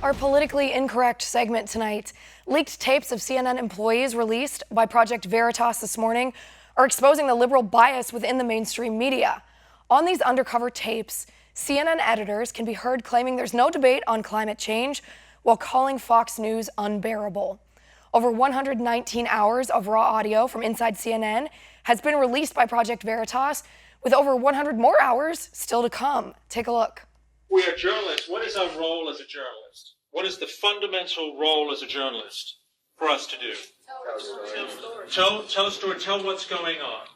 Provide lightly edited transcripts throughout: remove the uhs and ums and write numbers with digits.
Our politically incorrect segment tonight. Leaked tapes of CNN employees released by Project Veritas this morning are exposing the liberal bias within the mainstream media. On these undercover tapes, CNN editors can be heard claiming there's no debate on climate change while calling Fox News unbearable. Over 119 hours of raw audio from inside CNN has been released by Project Veritas, with over 100 more hours still to come. Take a look. We are journalists. What is our role as a journalist? What is the fundamental role as a journalist for us to do? Tell a story. Tell what's going on.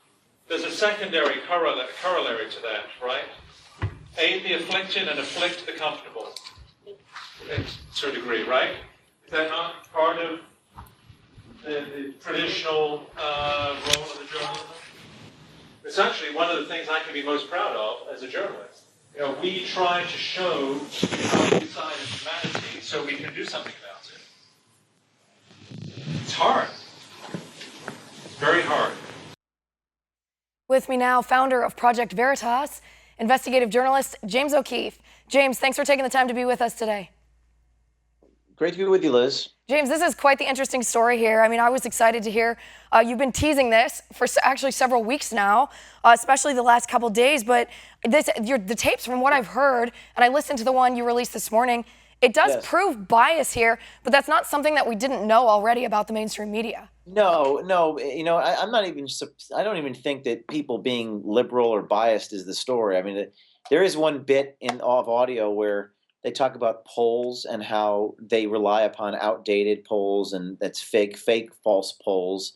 There's a secondary corollary to that, right? Aid the afflicted and afflict the comfortable. To a degree, right? Is that not part of the traditional role of the journalism? It's actually one of the things I can be most proud of as a journalist. You know, we try to show the side of humanity so we can do something about it. It's hard. Very hard. With me now, founder of Project Veritas, investigative journalist James O'Keefe. James, thanks for taking the time to be with us today. Great to be with you, Liz. James, this is quite the interesting story here. I mean, I was excited to hear you've been teasing this for actually several weeks now, especially the last couple days. But the tapes, from what I've heard, and I listened to the one you released this morning, it does prove bias here, but that's not something that we didn't know already about the mainstream media. No. You know, I don't even think that people being liberal or biased is the story. I mean, there is one bit of audio where they talk about polls and how they rely upon outdated polls, and that's fake, false polls.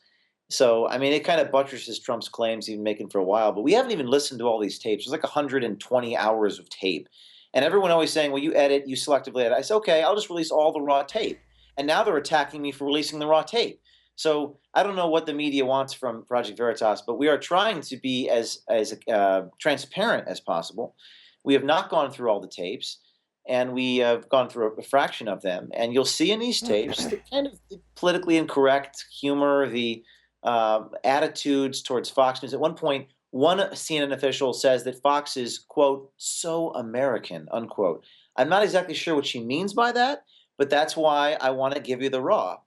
So, I mean, it kind of buttresses Trump's claims he's been making for a while, but we haven't even listened to all these tapes. There's like 120 hours of tape. And everyone always saying, well, you edit, you selectively edit. I said, okay, I'll just release all the raw tape. And now they're attacking me for releasing the raw tape. So I don't know what the media wants from Project Veritas, but we are trying to be as transparent as possible. We have not gone through all the tapes, and we have gone through a fraction of them. And you'll see in these tapes the kind of politically incorrect humor, the attitudes towards Fox News. At one point, one CNN official says that Fox is, quote, so American, unquote. I'm not exactly sure what she means by that, but that's why I want to give you the raw.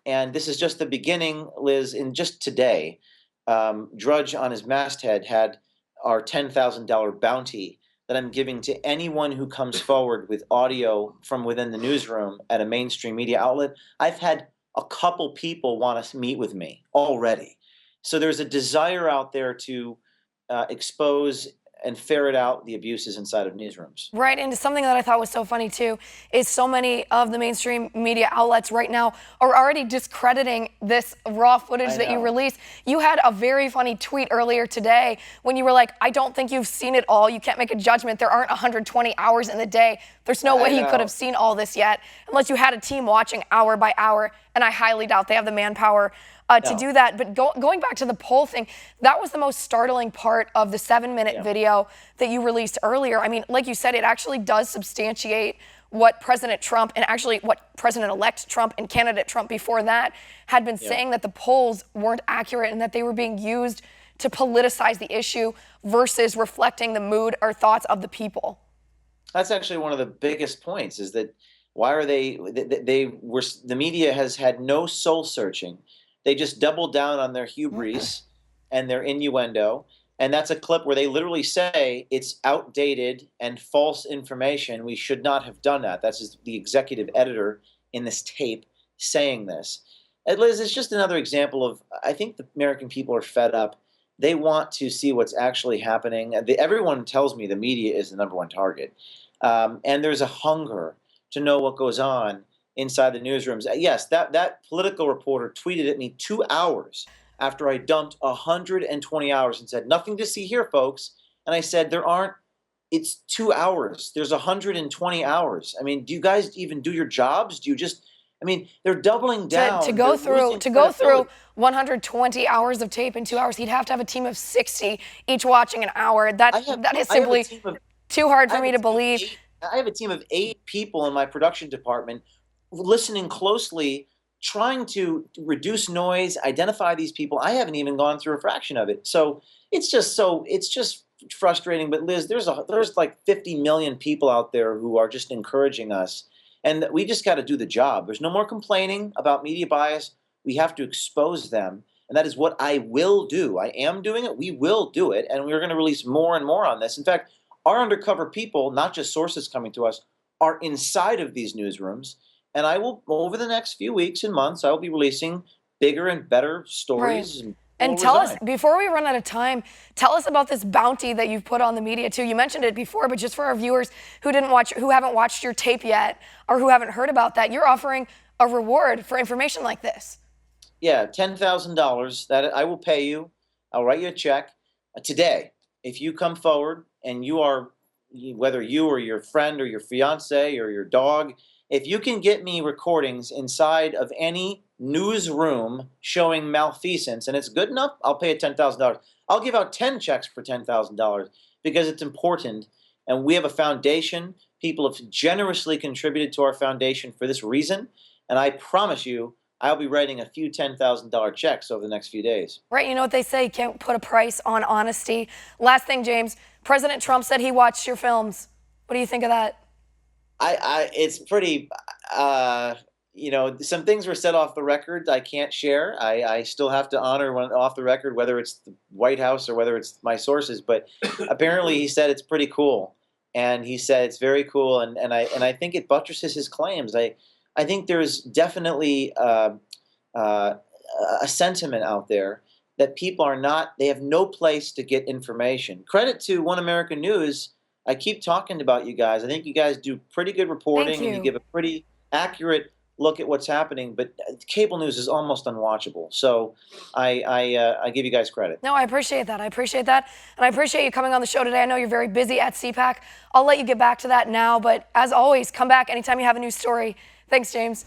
And this is just the beginning, Liz. In just today, Drudge on his masthead had our $10,000 bounty that I'm giving to anyone who comes forward with audio from within the newsroom at a mainstream media outlet. I've had a couple people want to meet with me already. So there's a desire out there to expose and ferret out the abuses inside of newsrooms. Right, and something that I thought was so funny too is so many of the mainstream media outlets right now are already discrediting this raw footage that you released. You had a very funny tweet earlier today when you were like, I don't think you've seen it all. You can't make a judgment. There aren't 120 hours in the day. There's no way you could have seen all this yet unless you had a team watching hour by hour, and I highly doubt they have the manpower to do that. But going back to the poll thing, that was the most startling part of the 7-minute video that you released earlier. I mean, like you said, it actually does substantiate what President Trump, and actually what President-elect Trump and candidate Trump before that had been saying, that the polls weren't accurate and that they were being used to politicize the issue versus reflecting the mood or thoughts of the people. That's actually one of the biggest points, is that why are the media has had no soul searching. They just doubled down on their hubris and their innuendo. And that's a clip where they literally say it's outdated and false information. We should not have done that. That's the executive editor in this tape saying this. And Liz, it's just another example of, I think the American people are fed up. They want to see what's actually happening. Everyone tells me the media is the #1 target. And there's a hunger to know what goes on inside the newsrooms. Yes, that political reporter tweeted at me 2 hours after I dumped 120 hours and said, nothing to see here, folks. And I said, it's 2 hours. There's 120 hours. I mean, do you guys even do your jobs? Do you just, I mean, they're doubling down. To go through 120 hours of tape in 2 hours, he'd have to have a team of 60, each watching an hour. That is simply too hard for me to believe. I have a team of 8 people in my production department listening closely, trying to reduce noise, identify these people. I haven't even gone through a fraction of it. So it's just frustrating. But Liz, there's like 50 million people out there who are just encouraging us And we just got to do the job. There's no more complaining about media bias. We have to expose them. And that is what I will do. I am doing it. We will do it. And we're going to release more and more on this. In fact, our undercover people, not just sources coming to us, are inside of these newsrooms. And I will, over the next few weeks and months, I will be releasing bigger and better stories. Right. And tell us, before we run out of time, tell us about this bounty that you've put on the media too. You mentioned it before, but just for our viewers who haven't watched your tape yet, or who haven't heard about that, you're offering a reward for information like this. Yeah, $10,000 that I will pay you. I'll write you a check today. If you come forward and you are, whether you or your friend or your fiance or your dog, if you can get me recordings inside of any newsroom showing malfeasance, and it's good enough, I'll pay you $10,000. I'll give out 10 checks for $10,000 because it's important. And we have a foundation. People have generously contributed to our foundation for this reason. And I promise you, I'll be writing a few $10,000 checks over the next few days. Right, you know what they say, you can't put a price on honesty. Last thing, James, President Trump said he watched your films. What do you think of that? It's pretty, some things were said off the record I can't share. I still have to honor off the record, whether it's the White House or whether it's my sources. But apparently he said it's pretty cool. And he said it's very cool. And I think it buttresses his claims. I think there's definitely a sentiment out there that people they have no place to get information. Credit to One American News. I keep talking about you guys. I think you guys do pretty good reporting and you give a pretty accurate look at what's happening, but cable news is almost unwatchable. So I give you guys credit. No, I appreciate that. I appreciate that. And I appreciate you coming on the show today. I know you're very busy at CPAC. I'll let you get back to that now, but as always, come back anytime you have a new story. Thanks, James.